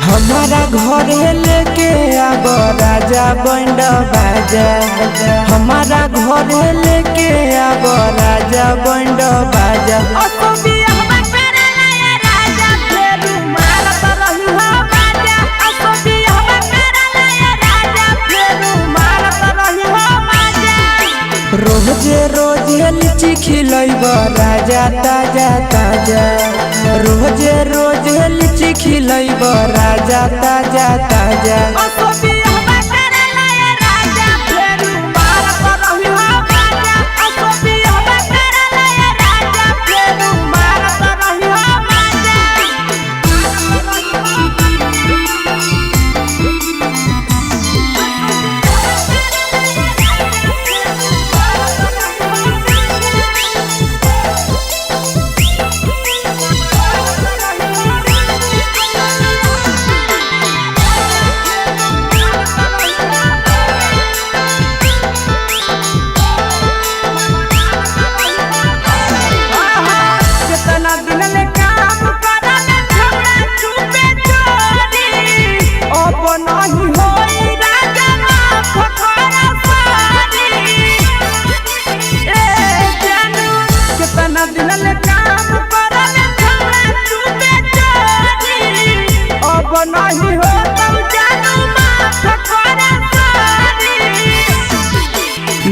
हमारा घर लेके आब राजा बैंड बाजा। हमारा घर लेके आब राजा बैंड बाजा। रोजे रोजे लीची खिलैब राजा ताजा ताजा। रोजे रोजे लीची खिलैब राजा ताजा ताजा।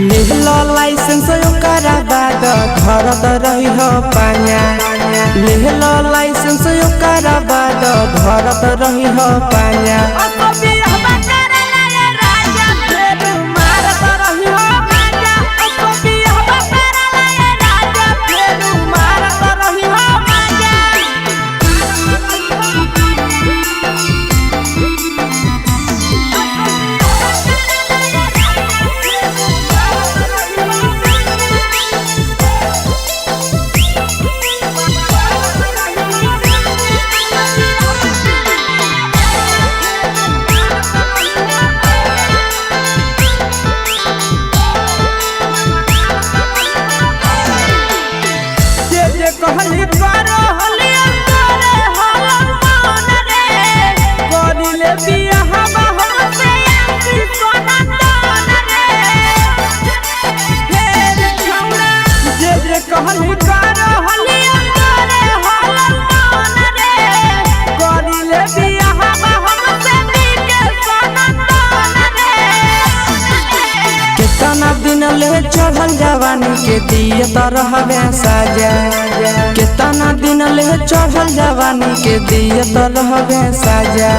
लेहलो लाइसेंस ओकरा बाद घरत रही हो पाया। लेहलो लाइसेंस ओकरा बाद घरत रही हो पाया। कितना दिन ले चढ़ल जवानी के दिए तो रहबे साजा। कितना दिन ले चढ़ल जवानी के दिए तो रहबे साजा।